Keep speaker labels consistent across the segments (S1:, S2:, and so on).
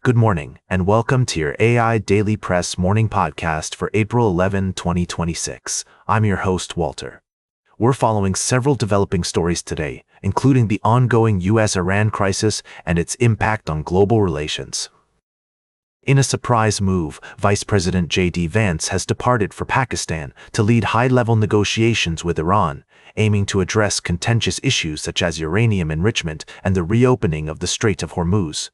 S1: Good morning, and welcome to your AIDailyPress morning podcast for April 11, 2026. I'm your host, Walter. We're following several developing stories today, including the ongoing US-Iran crisis and its impact on global relations. In a surprise move, Vice President J.D. Vance has departed for Pakistan to lead high-level negotiations with Iran, aiming to address contentious issues such as uranium enrichment and the reopening of the Strait of Hormuz.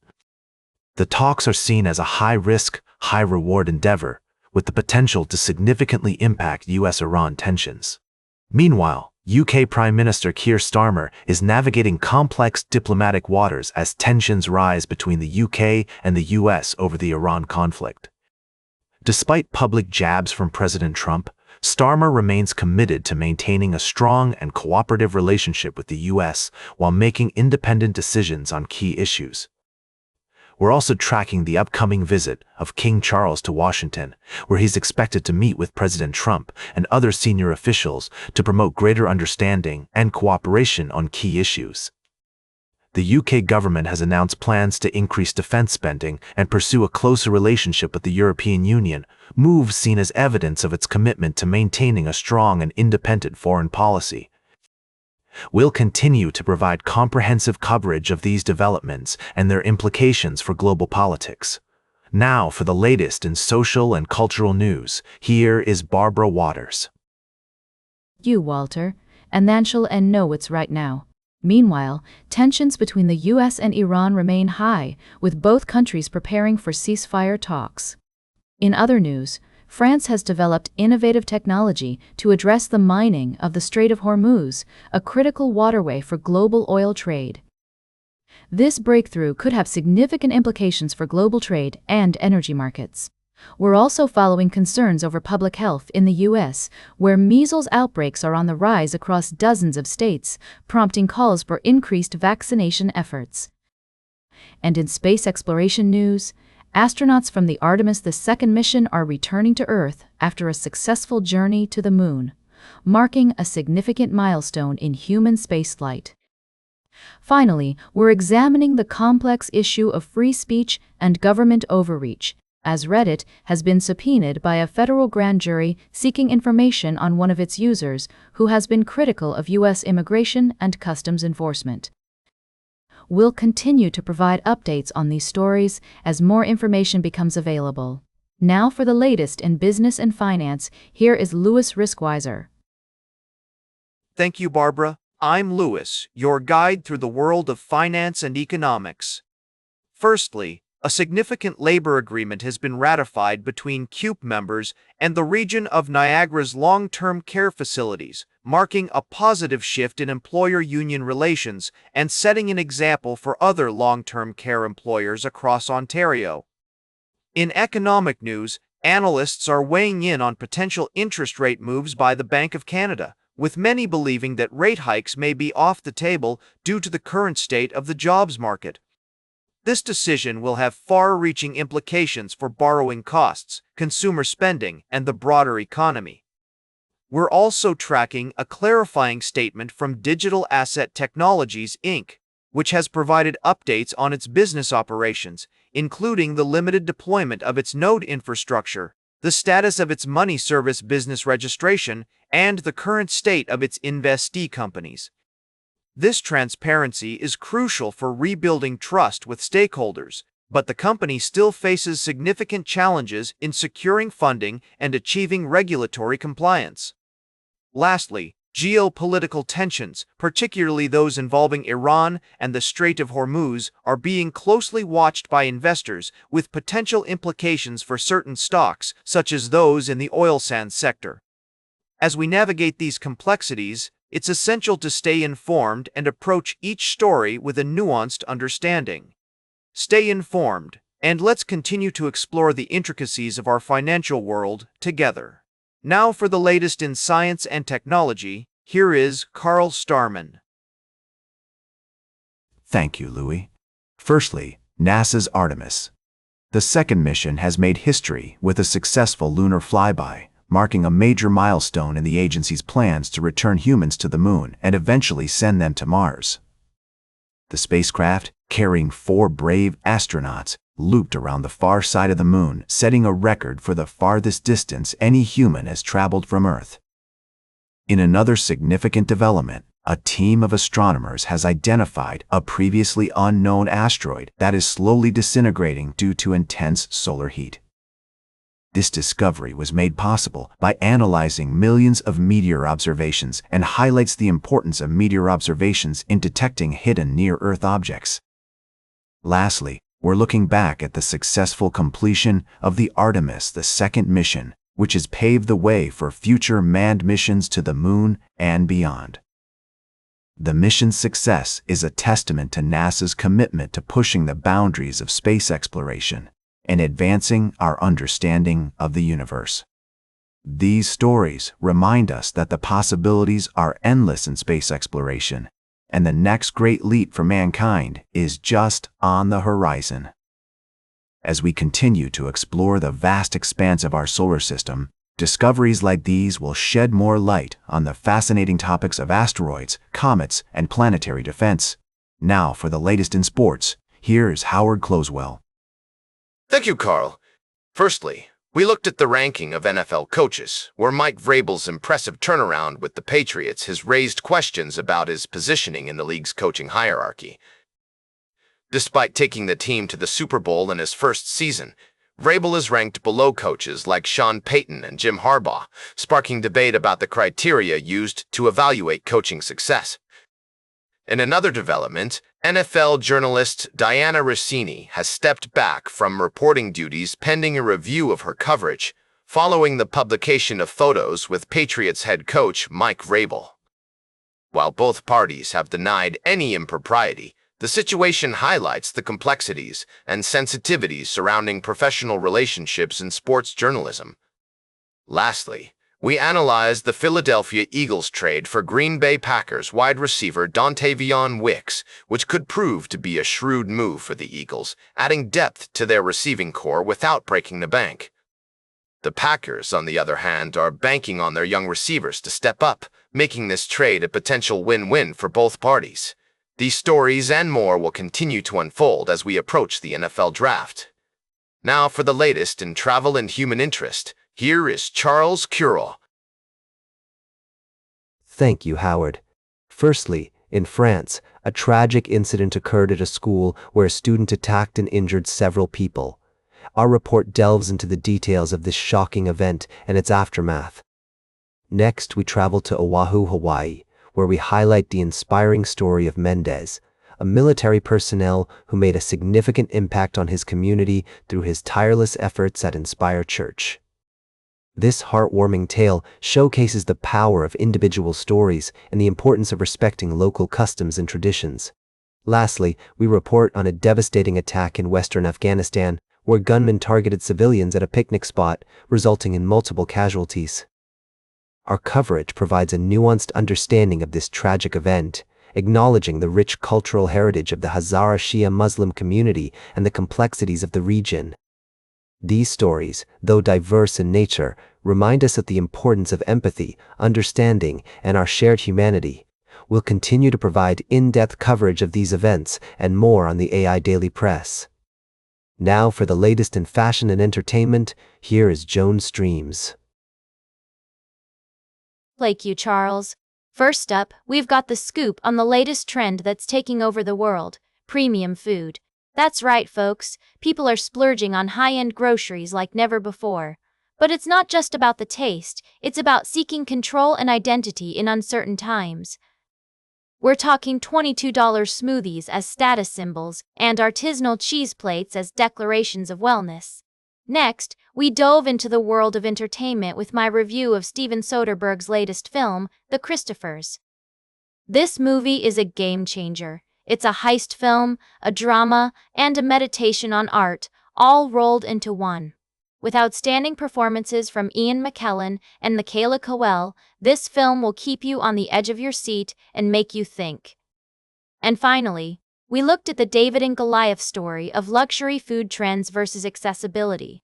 S1: The talks are seen as a high-risk, high-reward endeavor, with the potential to significantly impact US-Iran tensions. Meanwhile, UK Prime Minister Keir Starmer is navigating complex diplomatic waters as tensions rise between the UK and the US over the Iran conflict. Despite public jabs from President Trump, Starmer remains committed to maintaining a strong and cooperative relationship with the US while making independent decisions on key issues. We're also tracking the upcoming visit of King Charles to Washington, where he's expected to meet with President Trump and other senior officials to promote greater understanding and cooperation on key issues. The UK government has announced plans to increase defense spending and pursue a closer relationship with the European Union, moves seen as evidence of its commitment to maintaining a strong and independent foreign policy. We'll continue to provide comprehensive coverage of these developments and their implications for global politics. Now for the latest in social and cultural news, here is Barbara Waters.
S2: You, Walter, and then shall and know what's right now. Meanwhile, tensions between the US and Iran remain high, with both countries preparing for ceasefire talks. In other news, France has developed innovative technology to address the mining of the Strait of Hormuz, a critical waterway for global oil trade. This breakthrough could have significant implications for global trade and energy markets. We're also following concerns over public health in the US, where measles outbreaks are on the rise across dozens of states, prompting calls for increased vaccination efforts. And in space exploration news, astronauts from the Artemis II mission are returning to Earth after a successful journey to the Moon, marking a significant milestone in human spaceflight. Finally, we're examining the complex issue of free speech and government overreach, as Reddit has been subpoenaed by a federal grand jury seeking information on one of its users who has been critical of U.S. immigration and customs enforcement. We'll continue to provide updates on these stories as more information becomes available. Now for the latest in business and finance, here is Louis Riskweiser.
S3: Thank you, Barbara. I'm Louis, your guide through the world of finance and economics. Firstly, a significant labor agreement has been ratified between CUPE members and the region of Niagara's long-term care facilities, marking a positive shift in employer-union relations and setting an example for other long-term care employers across Ontario. In economic news, analysts are weighing in on potential interest rate moves by the Bank of Canada, with many believing that rate hikes may be off the table due to the current state of the jobs market. This decision will have far-reaching implications for borrowing costs, consumer spending, and the broader economy. We're also tracking a clarifying statement from Digital Asset Technologies, Inc., which has provided updates on its business operations, including the limited deployment of its node infrastructure, the status of its money service business registration, and the current state of its investee companies. This transparency is crucial for rebuilding trust with stakeholders, but the company still faces significant challenges in securing funding and achieving regulatory compliance. Lastly, geopolitical tensions, particularly those involving Iran and the Strait of Hormuz, are being closely watched by investors, with potential implications for certain stocks, such as those in the oil sands sector. As we navigate these complexities, it's essential to stay informed and approach each story with a nuanced understanding. Stay informed, and let's continue to explore the intricacies of our financial world together. Now for the latest in science and technology, here is Carl Starman.
S1: Thank you, Louis. Firstly, NASA's Artemis. The second mission has made history with a successful lunar flyby, marking a major milestone in the agency's plans to return humans to the Moon and eventually send them to Mars. The spacecraft, carrying 4 brave astronauts, looped around the far side of the moon, setting a record for the farthest distance any human has traveled from Earth. In another significant development, a team of astronomers has identified a previously unknown asteroid that is slowly disintegrating due to intense solar heat. This discovery was made possible by analyzing millions of meteor observations and highlights the importance of meteor observations in detecting hidden near-Earth objects. Lastly, we're looking back at the successful completion of the Artemis II mission, which has paved the way for future manned missions to the moon and beyond. The mission's success is a testament to NASA's commitment to pushing the boundaries of space exploration and advancing our understanding of the universe. These stories remind us that the possibilities are endless in space exploration, and the next great leap for mankind is just on the horizon. As we continue to explore the vast expanse of our solar system, discoveries like these will shed more light on the fascinating topics of asteroids, comets, and planetary defense. Now for the latest in sports, here's Howard Closewell.
S4: Thank you, Carl. Firstly, we looked at the ranking of NFL coaches, where Mike Vrabel's impressive turnaround with the Patriots has raised questions about his positioning in the league's coaching hierarchy. Despite taking the team to the Super Bowl in his first season, Vrabel is ranked below coaches like Sean Payton and Jim Harbaugh, sparking debate about the criteria used to evaluate coaching success. In another development, NFL journalist Diana Rossini has stepped back from reporting duties pending a review of her coverage, following the publication of photos with Patriots head coach Mike Vrabel. While both parties have denied any impropriety, the situation highlights the complexities and sensitivities surrounding professional relationships in sports journalism. Lastly, we analyzed the Philadelphia Eagles trade for Green Bay Packers wide receiver Dontavion Wicks, which could prove to be a shrewd move for the Eagles, adding depth to their receiving core without breaking the bank. The Packers, on the other hand, are banking on their young receivers to step up, making this trade a potential win-win for both parties. These stories and more will continue to unfold as we approach the NFL draft. Now for the latest in travel and human interest, here is Charles Curel.
S5: Thank you, Howard. Firstly, in France, a tragic incident occurred at a school where a student attacked and injured several people. Our report delves into the details of this shocking event and its aftermath. Next, we travel to Oahu, Hawaii, where we highlight the inspiring story of Mendez, a military personnel who made a significant impact on his community through his tireless efforts at Inspire Church. This heartwarming tale showcases the power of individual stories and the importance of respecting local customs and traditions. Lastly, we report on a devastating attack in western Afghanistan, where gunmen targeted civilians at a picnic spot, resulting in multiple casualties. Our coverage provides a nuanced understanding of this tragic event, acknowledging the rich cultural heritage of the Hazara Shia Muslim community and the complexities of the region. These stories, though diverse in nature, remind us of the importance of empathy, understanding, and our shared humanity. We'll continue to provide in-depth coverage of these events and more on the AIDailyPress. Now for the latest in fashion and entertainment, here is Joan Streams.
S6: Thank you, Charles. First up, we've got the scoop on the latest trend that's taking over the world: premium food. That's right, folks. People are splurging on high-end groceries like never before. But it's not just about the taste, it's about seeking control and identity in uncertain times. We're talking $22 smoothies as status symbols and artisanal cheese plates as declarations of wellness. Next, we dove into the world of entertainment with my review of Steven Soderbergh's latest film, The Christophers. This movie is a game-changer. It's a heist film, a drama, and a meditation on art, all rolled into one. With outstanding performances from Ian McKellen and Michaela Coel, this film will keep you on the edge of your seat and make you think. And finally, we looked at the David and Goliath story of luxury food trends versus accessibility.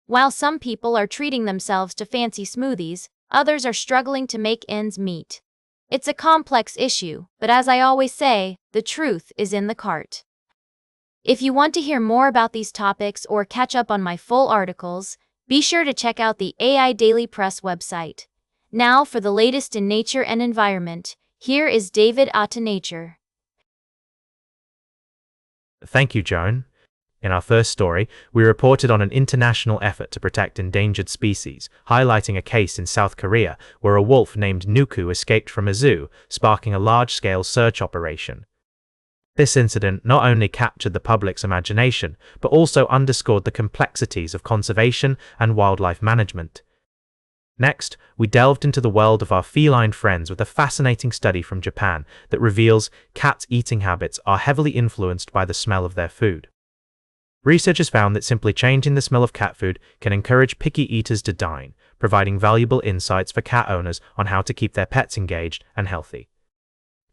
S6: While some people are treating themselves to fancy smoothies, others are struggling to make ends meet. It's a complex issue, but as I always say, the truth is in the cart. If you want to hear more about these topics or catch up on my full articles, be sure to check out the AIDailyPress website. Now for the latest in nature and environment, here is David to Nature.
S7: Thank you, Joan. In our first story, we reported on an international effort to protect endangered species, highlighting a case in South Korea where a wolf named Nuku escaped from a zoo, sparking a large-scale search operation. This incident not only captured the public's imagination, but also underscored the complexities of conservation and wildlife management. Next, we delved into the world of our feline friends with a fascinating study from Japan that reveals cats' eating habits are heavily influenced by the smell of their food. Researchers found that simply changing the smell of cat food can encourage picky eaters to dine, providing valuable insights for cat owners on how to keep their pets engaged and healthy.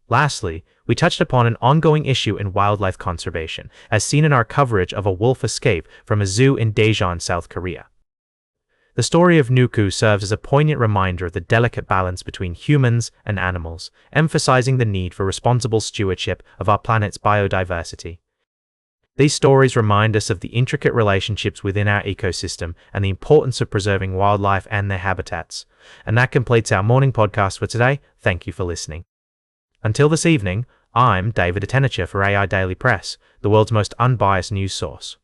S7: Lastly, we touched upon an ongoing issue in wildlife conservation, as seen in our coverage of a wolf escape from a zoo in Daejeon, South Korea. The story of Nuku serves as a poignant reminder of the delicate balance between humans and animals, emphasizing the need for responsible stewardship of our planet's biodiversity. These stories remind us of the intricate relationships within our ecosystem and the importance of preserving wildlife and their habitats. And that completes our morning podcast for today. Thank you for listening. Until this evening, I'm David for AIDailyPress, the world's most unbiased news source.